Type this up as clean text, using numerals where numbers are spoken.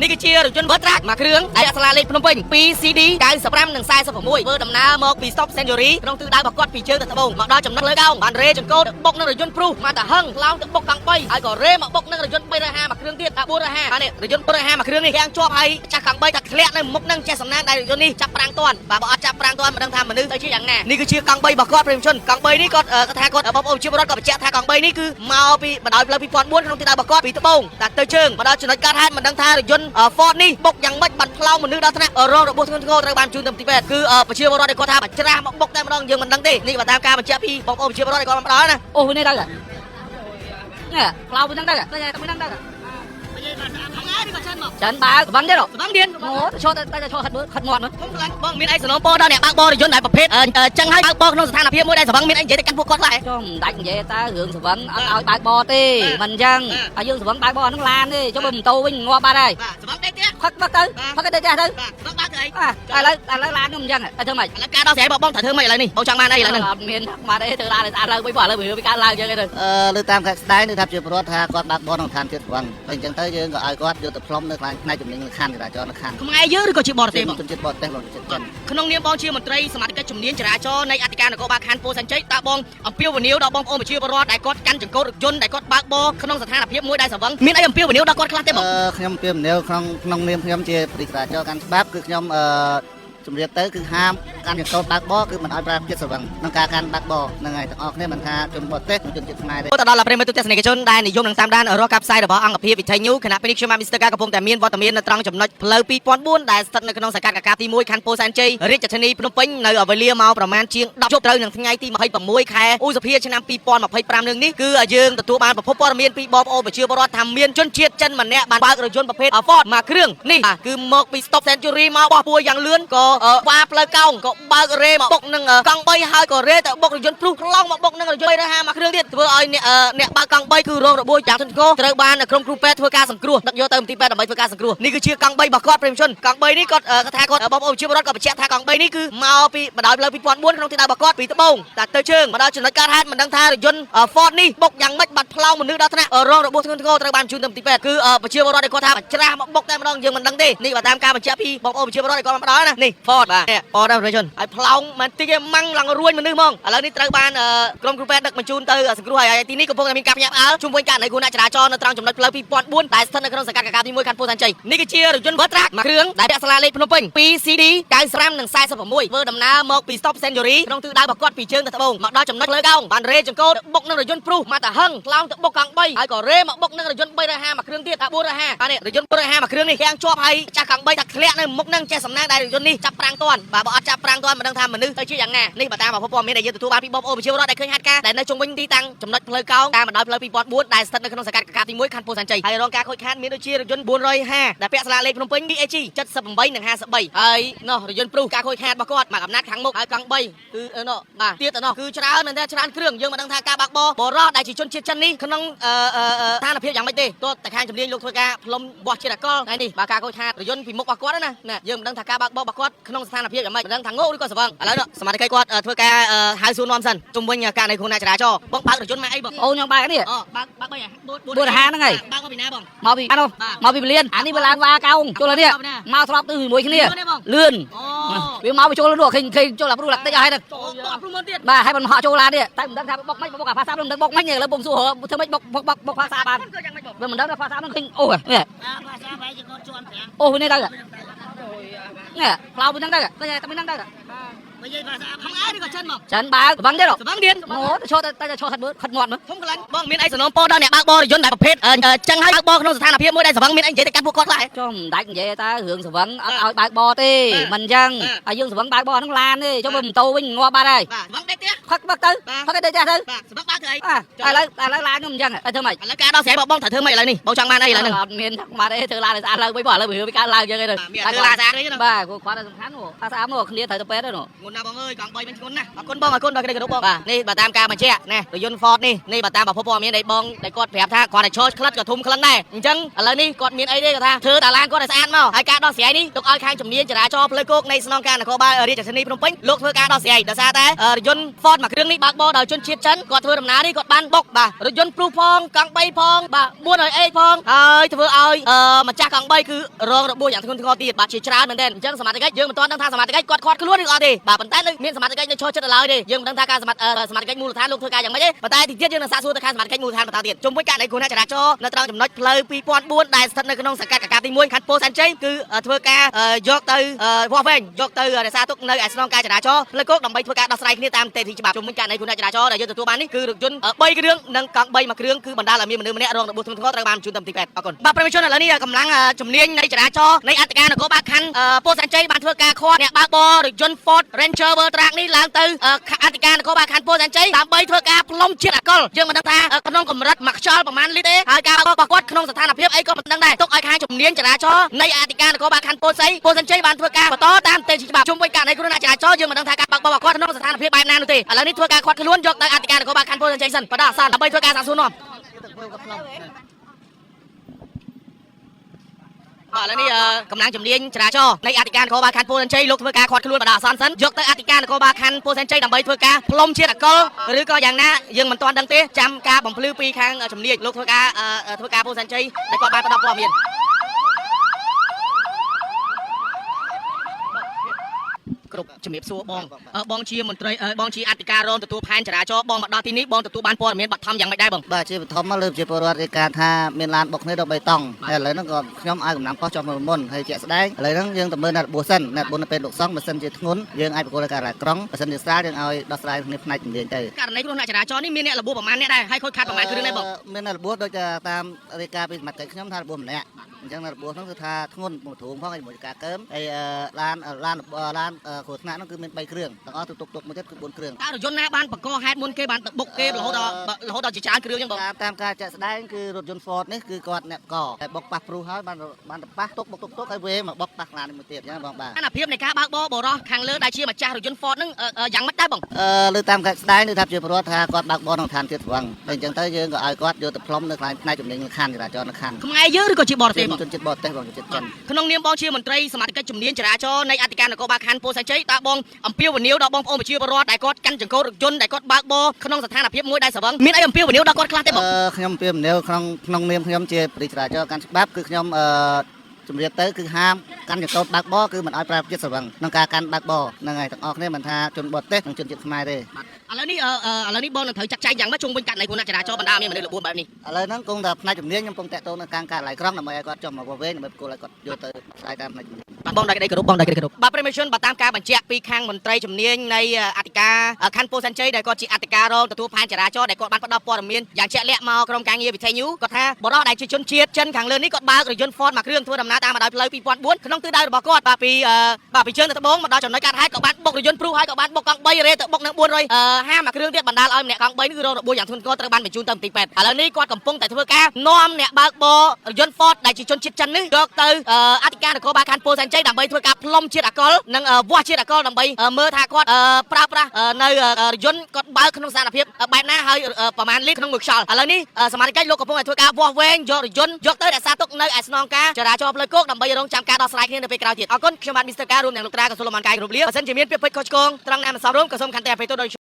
នេះគឺជារថយន្ត Vertrac មួយគ្រឿងដែលសាលាលេខភ្នំពេញ 2CD 95 និង 46 ធ្វើដំណើរមកពី Stop Century ក្នុងទិសដៅរបស់គាត់ពីជើងទៅត្បូងមកដល់ចំណុចលើកោងបានរេចង្កូតបុកនឹងរថយន្តព្រុសមកតាហឹងឡោងទៅបុកកង់3ហើយក៏រេមកបុកនឹងរថយន្ត350មួយគ្រឿងទៀត450ហើយនេះរថយន្ត450មួយគ្រឿងនេះទាំងជាប់ហើយចាស់កង់3តែធ្លាក់នៅមុខនឹងចេះសំណាងដែលរថយន្តនេះចាប់ប្រាំងតាន់បើអត់ចាប់ប្រាំងតាន់មិនដឹងថាមនុស្សទៅជាយ៉ាងណានេះគឺជាកង់3របស់គាត់ប្រិមជនកង់3នេះគាត់ថាគាត់បងប្អូនជាបរដ្ឋក៏បញ្ជាក់ថាកង់3នេះគឺមកពីបណ្ដោយផ្លូវ2004ក្នុងទិសដៅរបស់គាត់ពីត្បូងតែទៅជើងមកដល់ចំណុចកាត់ហេតុមិនដឹងថារថយន្ត Ford នេះបុកយ៉ាងម៉េចបានផ្លោមនុស្សដល់ថ្នាក់រងរបួសធ្ងន់ធ្ងរត្រូវបានជូនទៅទីពេទ្យគឺប្រជាពលរដ្ឋគាត់ថាច្រាស់មកបុកតែម្ដងយើងមិនដឹងទេនេះបើតាមការបញ្ជាក់ពីបងប្អូនប្រជាពលរដ្ឋគាត់មកដល់ណាអូនេះទៅនេះផ្លោមិនដឹងទៅតែមិនដឹងទៅចឹងបើស្វឹងទៀតស្វឹងទៀតអូឈរតែឈរខាត់មើលខាត់មាត់មើលខ្ញុំខ្លាំងបងមានអីសំណពរដល់អ្នកបើកបររថយន្តដែលប្រភេទចឹងហើយបើកបរក្នុងស្ថានភាពមួយដែលស្វឹងមានអីនិយាយទៅកាន់ពួកគាត់ខ្លះចុះមិនដាច់និយាយតើរឿងស្វឹងអត់ឲ្យបើកបរទេមិនចឹងឲ្យយើងស្វឹងបើកបរហ្នឹងឡានទេចុះបើម៉ូតូវិញងាប់បាត់ហើយស្វឹងដេកទៀតផឹកទៅផឹកទៅចាស់ទៅស្វឹងបើកទៅអីឥឡូវឡានខ្ញុំមិនចឹងទៅធ្វើម៉េចឥឡូវការដោះស្រាយបងត្រូវធ្វើម៉េចឥឡូវនេះបងចង់បានអីឥឡូវហ្នឹងអត់មានបានអីធ្វើឡានស្អាតឡើងវិញព្រោះឥឡូវវាកើតឡើងចឹងទេលើតាមការស្ដែងនៅថាជាពលរដ្ឋថាគាត់បើកបរក្នុងឋានទៀតស្វឹងអញ្ចឹងទៅយើងក៏ឲ្យគាត់យកទៅផ្លុំនៅផ្នែកជំនាញខណ្ឌចរាចរណ៍នៅខណ្ឌខ្មែរយើងឬក៏ជាបរទេសបងជនជាតិបរទេសបងជនជាតិចិនក្នុងនាមបងជាមន្ត្រីសមាជិកជំនាញចរាចរណ៍នៃអធិការនគរបាលខណ្ឌពោធិ៍សែនជ័យតើបងអំពាវនាវដល់បងប្អូនប្រជាពលរដ្ឋដែលគាត់កាន់ចង្កូតរថយន្តដែលគាត់បើកបរក្នុងស្ថានភាពមួយដែលស្វឹងមានអីអំពាវនាវដល់គាត់ខ្លះទេបងខ្ញុំអំពាវនាវក្នុងនាមខ្ញុំជាប្រតិចរាចរណ៍កាន់ច្បាប់គឺខ្ញុំជំរាបទៅគឺហាមការចង្កូតបើកបរគឺមិនឲ្យប្រើជាតិស្វឹងក្នុងការកាន់បើកបរហ្នឹងហើយទាំងអស់គ្នាមិនថាជនបរទេសជនជាតិខ្មែរទេទៅដល់ប្រិយមិត្តទស្សនិកជនដែលនិយមនឹងតាមដានរាល់ការផ្សាយរបស់អង្គភាពវិទ្យុខណៈពេលនេះខ្ញុំបាទមីស្ទ័រការកំពុងតែមានវត្តមាននៅត្រង់ចំណុចផ្លូវ2004ដែលស្ថិតនៅក្នុងសង្កាត់កាកាទី1ខណ្ឌពោធិ៍សែនជ័យរាជធានីភ្នំពេញនៅវេលាមកប្រមាណជាង10យប់ត្រូវនឹងថ្ងៃទី26ខែឧសភាឆ្នាំ2025នឹងនេះគឺយើងទទួលបានប្រភពព័ត៌មានពីបងប្អូនប្រជាពលរដ្ឋថាមានជនជាតិចិនម្នាក់បានបើករថយន្តប្រភេទ Ford មួយគ្រឿងនេះគឺមកពី Stop Century មកបោះពួរយ៉ាងលឿនក៏វ៉ាផ្លូវកោងក៏បើករេមកបុកនឹងកង់3ហើយក៏រេទៅបុករថយន្តព្រុសខ្លងមកបុកនឹងរថយន្ត350មួយគ្រឿងទៀតធ្វើឲ្យអ្នកបើកកង់3គឺរងរបួសយ៉ាងធ្ងន់ធ្ងរត្រូវបានក្រុមគ្រូពេទ្យធ្វើការសង្គ្រោះដឹកយកទៅមន្ទីរពេទ្យដើម្បីធ្វើការសង្គ្រោះនេះគឺជាកង់3របស់គាត់ប្រិមជនកង់3នេះគាត់ថាគាត់បងប្អូនជាពលរដ្ឋក៏បញ្ជាក់ថាកង់3នេះគឺមកពីបណ្ដោយផ្លូវ2004ក្នុងទិសដៅរបស់គាត់ពីត្បូងតែទៅជើងមកដល់ចំណុចកើតហេតុមិនដឹងថារថយន្ត Ford នេះបុកយ៉ាងម៉េចបាត់ផ្លោមនុស្សដល់ថ្នាក់រងរបួសធ្ងន់ធ្ងរត្រូវបានជូនទៅមន្ទីរពេទ្យគឺប្រជាពលរដ្ឋគាត់ថាច្រាស់មកបុកតែម្ដងយើងមិនដឹងទេនេះបើតាមការបញ្ជាក់ពីបងប្អូនប្រជាពលរដ្ឋគាត់មកដល់ណានេះ Ford បាទ Ford រថយន្តហើយផ្លោងមិនតិចទេម៉ាំងឡើងរួញមនុស្សហ្មងឥឡូវនេះត្រូវបានក្រុមគ្រូពេទ្យដឹកបញ្ជូនទៅសង្គ្រោះហើយទីនេះកំពុងតែមានការភ្ញាក់ផ្អើលជុំវិញករណីគ្រោះថ្នាក់ចរាចរណ៍នៅត្រង់ចំណុចផ្លូវ2004ដែលស្ថិតនៅក្នុងសង្កាត់កាកាទី1ខណ្ឌពោធិ៍សែនជ័យនេះគឺជារថយន្ត Vertrac មួយគ្រឿងដែលពាក់សាលាលេខភ្នំពេញ 2CD 95 និង 46ធ្វើដំណើរមកពី Stop Century ក្នុងទិសដៅរបស់គាត់ពីជើងទៅត្បូងមកដល់ចំណុចលើកោងបានរេចង្កូតបុកនឹងរថយន្តព្រុសមកតាហឹងឡោងទៅបុកកង់3ហើយក៏រេមកបុកនឹងរថយន្ត350មួយគ្រឿងទៀត450ហើយនេះរថយន្ត450មួយគ្រឿងនេះទាំងជាប់ហើយចាស់កង់3តែធ្លាក់នៅមុខនឹងចេះសំណាងដែលរថយន្តនេះចាប់ប្រាំងតាន់បើអត់ចាប់ប្រាំងតាន់មិនដឹងថាមនុស្សទៅជាយ៉ាងណានេះបើតាមប្រភពព័ត៌មានដែលយើងទទួលបានពីបងប្អូនប្រជាពលរដ្ឋដែលឃើញហេតុការណ៍ដែលនៅជុំវិញទីតាំងចំណុចផ្លូវកោងតាមបណ្ដោយផ្លូវ2004ដែលស្ថិតនៅក្នុងសង្កាត់កាកាទី1ខណ្ឌពោធិ៍សែនជ័យហើយរងការខូចខាតមានដូចជារថយន្ត450ដែលពាក់សាលាលេខភ្នំពេញ BAG 78និង53ហើយនោះរថយន្តព្រុសការខូចខាតរបស់គាត់មកអំណាចខាងមុខហើយកង់3គឺនោះបាទទៀតទៅនោះគឺច្រើនមែនទេច្រើនគ្រឿងយើងមិនដឹងថាការបើកបររដ្ឋដែលជាជនជាតិចិននេះក្នុងស្ថានភាពយ៉ាងម៉េចទេទោះតែខាងជំនាញលោកធ្វើការផ្លុំបោះជាតិអាល់កុលហើយនេះបើការខូចខាតរថយន្តពីមុខរបស់គាត់ណាយើងមិនដឹងថាការបើកបររបស់គាត់ក្នុងស្ថានភាពយ៉ាងម៉េចមិនដឹងថាងក់ឬក៏ស្វឹងឥឡូវសមាជិកគាត់ធ្វើការហៅសួរនាំសិនជុំវិញការនៃគ្រោះថ្នាក់ចរាចរណ៍បងបើករថយន្តមកអីបងអូខ្ញុំបើកនេះបើក3 450ហ្នឹងហើយបើកមកពីណាបងមកពីអានោះមកពីពលានអានេះវាឡើងវ៉ាកោងចូលនេះមកស្របទៅជាមួយគ្នាលឿនវាមកចូលនោះឃើញចូលអាព្រុសឡាក់តិចឲ្យហ្នឹងចូលអាព្រុសមកទៀតបាទឲ្យមិនហក់ចូលឡានទៀតតែមិនដឹងថាបុកមិនបុកអាផាសាមិនដឹងបុកមិនឥឡូវបងសួរធ្វើមិនបុកផាសាបានវាមិនដឹងថាផាសានឹងឃើញអូនេះផាសាបែរជាគាត់ជាន់5អូនេះទៅនេះផ្លោមិនដឹងទៅតែមិនដឹងទៅបើនិយាយភាសាខ្មែរឬក៏ចិនមកចិនបើស្វឹងទៀតស្វឹងទៀតអូឈរតែឈរខាត់មើលខាត់មាត់មើលខ្ញុំខ្លាញ់បងមានអីសំណពរដល់អ្នកបើកបររថយន្តដែលប្រភេទចឹងហើយបើកបរក្នុងស្ថានភាពមួយដែលស្វឹងមានអីនិយាយទៅកាន់ពួកគាត់ខ្លះចុះមិនដាច់និយាយតើរឿងស្វឹងអត់ឲ្យបើកបរទេមិនចឹងហើយយើងស្វឹងបើកបរហ្នឹងឡានទេចុះបើម៉ូតូវិញងាប់បាត់ហើយស្វឹងដេកទៀតផឹកទៅផឹកទៅចាស់ទៅស្វឹងបើកទៅអីឥឡូវឡានខ្ញុំមិនចឹងទៅធ្វើម៉េចឥឡូវការដោះស្រាយបងត្រូវធ្វើម៉េចឥឡូវនេះបងចង់បានអីឥឡូវនេះអត់មានមកទេធ្វើឡានស្អាតឡើងវិញបងឥឡូវវាកើតឡើងចឹងទេតែធ្វើឡានស្អាតទេបាទគាត់សំខាន់នោះស្អាតនោះគ្នាត្រូវទៅពេទ្យទៅនោះងុនណាបងអើយកង់3វិញធ្ងន់ណាស់អរគុណបងអរគុណដល់ក្តីគោរពបងបាទនេះបើតាមការបញ្ជាក់ណារថយន្ត Ford នេះបើតាមប្រភពព័ត៌មានដែលបងដែលគាត់ប្រាប់ថាគាត់តែឈរក្លិតក៏ធំក្លិនដែរអញ្ចឹងឥឡូវនេះគាត់មានអីទេគាត់ថាធ្វើតាឡានគាត់ឲ្យស្អាតមកហើយការដោះស្រាយនេះទុកឲ្យខាងជំនាញចរាចរណ៍ផ្លូវគោកនៃស្នងការនគរបាលរាជធានីភ្នំពេញលោកធ្វើការដោះស្រាយដោយសារតែរថយន្ត Ford គាត់មកគ្រឿងនេះបើកបរដោយជនជាតិចិនគាត់ធ្វើដំណើរនេះគាត់បានបុកបាទរថយន្តព្រុសផងកង់3ផងបាទ400Aផងហើយធ្វើឲ្យម្ចាស់កង់3គឺរងរបួសយ៉ាងធ្ងន់ធ្ងរទៀតបាទជាច្រើនមែនទែនអញ្ចឹងសមត្ថកិច្ចយើងមិនទាន់ដឹងថាសមត្ថកិច្ចគាត់ខាត់ខ្លួនឬអត់ទេបាទប៉ុន្តែមានសមត្ថកិច្ចនៅឈរចិត្តឡើយទេយើងមិនដឹងថាការសមត្ថកិច្ចមូលដ្ឋានលោកធ្វើការយ៉ាងម៉េចទេប៉ុន្តែទីទៀតយើងនឹងសាកសួរទៅខាងសមត្ថកិច្ចមូលដ្ឋានបន្តទៀតជុំវិញករណីគ្រោះថ្នាក់ចរាចរណ៍នៅត្រង់ចំណុចផ្លូវ2004ដែលស្ថិតនៅក្នុងសង្កាត់កកាទី1ខណ្ឌពោធិ៍សែនជ័យគឺធ្វើការយកទៅវាស់វែងយកទៅរក្សាទុកនៅឯស្នងការចរាចរណ៍ផ្លូវគោកដើម្បីធ្វើការដោះស្រាយគ្នាតាមនីតិច្បាប់ជុំវិញករណីគ្រោះថ្នាក់ចរាចរណ៍ដែលយើងទទួលបាននេះគឺរថយន្ត3គ្រឿងនិងកង់3មួយគ្រឿងគឺបណ្ដាលឲ្យមានមនុស្សម្នាក់រងរបួសធ្ងន់ធ្ងរត្រូវបានបញ្ជូនទៅមន្ទីរពេទ្យអរគុណបាទប្រជាជនឥឡូវនេះកម្លាំងជំនាញនៃចរាចរណ៍នៃអធិការនគរបាលខណ្ឌពោធិ៍សែនជ័យបានធ្វើការឃាត់អ្នកបើកបររថយន្ត Ford Ranger World Truck នេះឡើងទៅអធិការនគរបាលខណ្ឌពោធិ៍សែនជ័យដើម្បីធ្វើការផ្លុំជាតិអាល់កុលយើងមិនដឹងថាក្នុងកម្រិតមួយខ្យល់ប្រមាណលីត្រទេហើយការបើករបស់គាត់ក្នុងស្ថានភាពអីក៏មិនដឹងដែរទុកឲ្យខាងជំនាញចរាចរណ៍នៃអធិការនគរបាលខណ្ឌពោធិ៍សែនជ័យបានធ្វើការបន្តតាមនីតិច្បាប់ជុំវិញករណីគ្រោះថ្នាក់ចរាចរណ៍យើងមិនដឹងថាការបើកបររបស់គាត់ក្នុងស្ថានភាពបែបណានោះទេឥឡូវនេះធ្វើការឃាត់ខ្លួនយកទៅអធិការនគរបាលខណ្ឌពោធិ៍សែនជ័យសិនបដាអសន្នដើម្បីធ្វើការសាកសួរនាំឥឡូវនេះកម្លាំងជំនាញចរាចរណ៍នៃអធិការនគរបាលខណ្ឌពោធិ៍សែនជ័យលោកធ្វើការឃាត់ខ្លួនបដាអសន្នសិនយកទៅអធិការនគរបាលខណ្ឌពោធិ៍សែនជ័យដើម្បីធ្វើការផ្លុំជាតិអាល់កុលឬក៏យ៉ាងណាយើងមិនទាន់ដឹងទេចាំការបំភ្លឺពីខាងជំនាញលោកធ្វើការពោធិ៍សែនជ័យដែលគាត់បានផ្ដល់ព័ត៌មានគ្រប់ជំរាបសួរបងជាមន្ត្រីបងជាអធិការរងទទួលផែនចរាចរណ៍បងមកដល់ទីនេះបងទទួលបានព័ត៌មានបឋមយ៉ាងម៉េចដែរបងបាទជាបឋមមកលើជាពលរដ្ឋរាយការណ៍ថាមានឡានបុកគ្នាដល់3តង់ហើយឥឡូវហ្នឹងក៏ខ្ញុំឲ្យកម្លាំងប៉ុស្តិ៍ចុះមកមុនហើយជាក់ស្ដែងឥឡូវហ្នឹងយើងទៅមើលអ្នករបួសសិនអ្នករបួសនៅពេលលោកសង្ឃបើសិនជាធ្ងន់យើងអាចប្រកួតការរ៉ាក្រុងបើសិនជាស្រាលយើងឲ្យដោះស្រាយគ្នាផ្នែកជំនាញទៅករណីគ្រោះថ្នាក់ចរាចរណ៍នេះមានអ្នករបួសប្រមាណអ្នកដែរហើយខូចខាតប្រមាណគ្រឿងដែរបងមានអ្នករបួសដូចតាមរាយការណ៍ពីសមត្ថកិច្ចខ្ញុំថារបួសម្នាក់អញ្ចឹងអ្នករបួសហ្នឹងគឺថាធ្ងន់មួយទ្រូងផងហើយជាមួយការកើមហើយឡានគ្រោះថ្នាក់ហ្នឹងគឺមាន3គ្រឿងទាំងអស់ទុកមួយទៀតគឺ4គ្រឿងតើរថយន្តណាបានបង្កហេតុមុនគេបានបុកគេរហូតដល់ជាច្រើនគ្រឿងអញ្ចឹងបងតាមការចាក់ស្ដែងគឺរថយន្ត Ford នេះគឺគាត់អ្នកកតែបុកប៉ះព្រុសហើយបានទៅប៉ះទុកហើយវេមកបុកប៉ះខ្លានេះមួយទៀតអញ្ចឹងបងបាទអានភាពនៃការបើកបរខាងលើដែលជាម្ចាស់រថយន្ត Ford ហ្នឹងយ៉ាងម៉េចដែរបងលើតាមការស្ដែងគឺថាជាពលរដ្ឋថាគាត់បើកបរក្នុងឋានជាតិស្វឹងតែអញ្ចឹងទៅយើងក៏ឲ្យគាត់យកទៅផ្លុំនៅផ្នែកជំនាញខណ្ឌចរាចរណ៍នៅខណ្ឌខ្មែរយើងឬក៏ជាបរទេសបងជនជាតិបរទេសបងជនជាតិចិនក្នុងនាមបងជាមន្ត្រីសមាជិកជំនាញចរាចរណ៍នៃអធិការនគរបាលខណ្ឌពោធិ៍សែនជ័យតើបងអំពាវនាវដល់បងប្អូនប្រជាពលរដ្ឋដែលគាត់កាន់ចង្កូតរថយន្តដែលគាត់បើកបរក្នុងស្ថានភាពមួយដែលស្វឹងមានអីអំពាវនាវដល់គាត់ខ្លះទេបងខ្ញុំអំពាវនាវក្នុងនាមខ្ញុំជាបរិយាចរាចរណ៍កាន់ច្បាប់គឺខ្ញុំជំរាបទៅគឺហាមកាន់ចង្កូតបើកបរគឺមិនឲ្យប្រើជាតិស្រវឹងក្នុងការកាន់បើកបរហ្នឹងហើយទាំងអស់គ្នាមិនថាជនបរទេសនិងជនជាតិខ្មែរទេឥឡូវនេះបងនឹងត្រូវចាត់ចែងយ៉ាងម៉េចជុំវិញករណីគ្រោះថ្នាក់ចរាចរណ៍បណ្ដាមានមនុស្សរបួសបែបនេះឥឡូវហ្នឹងគង់តែផ្នែកជំនាញខ្ញុំកំពុងតាក់ទងនឹងការកែឡាយក្រុងដើម្បីឲ្យគាត់ចុះមកវែងដើម្បីប្រគល់ឲ្យគាត់យកទៅស្រាយតាមផ្នែកជំនាញបងដោយក្តីគោរពបងដោយក្តីគោរពបាទប្រិមជនបើតាមការបញ្ជាក់ពីខាងមន្ត្រីជំនាញនៃអធិការខណ្ឌពោធិ៍សែនជ័យដែលគាត់ជាអធិការរងទទួលផែនចរាចរណ៍ដែលគាត់បានផ្ដល់ព័ត៌មានយ៉ាងជាក់លាក់មកក្រុមការងារវិទ្យុគាត់ថាបរិសុទ្ធដែលជាជនជាតិចិនខាងលើនេះគាត់បើករថយន្ត Ford មួយគ្រឿងធ្វើដំណើរតាមបណ្ដោយផ្លូវ2004ក្នុងទិសដៅរបស់គាត់បាទពីជើងទៅត្បូងមកដល់ចំណុចកាត់ហេតុក៏បានបុករថយន្តព្រុសហើយក៏បានបុកកង់3រេទៅបុកនឹង450មួយគ្រឿងទៀតបណ្ដាលឲ្យម្នាក់កង់3នេះគឺរងរបួសយ៉ាងធ្ងន់ធ្ងរត្រូវបានបញ្ជូនទៅមន្ទីរពេទ្យឥឡូវនេះគាត់កំពុងតែធ្វើការនាំអ្នកបើកបររថយន្ត Ford ដែលជាជនជាតិចិននេះយកទៅអធិការនគរបាលខណ្ឌពោធិ៍សែនជ័យដើម្បីធ្វើការផ្លុំជាតិអាល់កុលនិងវាស់ជាតិអាល់កុលដើម្បីមើលថាគាត់ប្រើប្រាស់នៅរថយន្តគាត់បើកក្នុងស្ថានភាពបែបណាហើយប្រមាណលីត្រក្នុងមួយខ្យល់ឥឡូវនេះសមាជិកលោកកំពុងតែធ្វើការវាស់វែងយករថយន្តយកទៅរក្សាទុកនៅឯស្នងការចរាចរណ៍ផ្លូវគោកដើម្បីរងចាំការដោះស្រាយគ្នានៅពេលក្រោយទៀតអរគុណខ្ញុំបាទមីស្ទ័រការរួមទាំងលោកតាក៏សូមលំអរកាយគ្រប់លាបើសិនជាមានពាក្យពេចន៍ខុសឆ្គងត្រង់ណាមិនសមរម្យក៏សូមខន្តីអភ័យទោសដោយ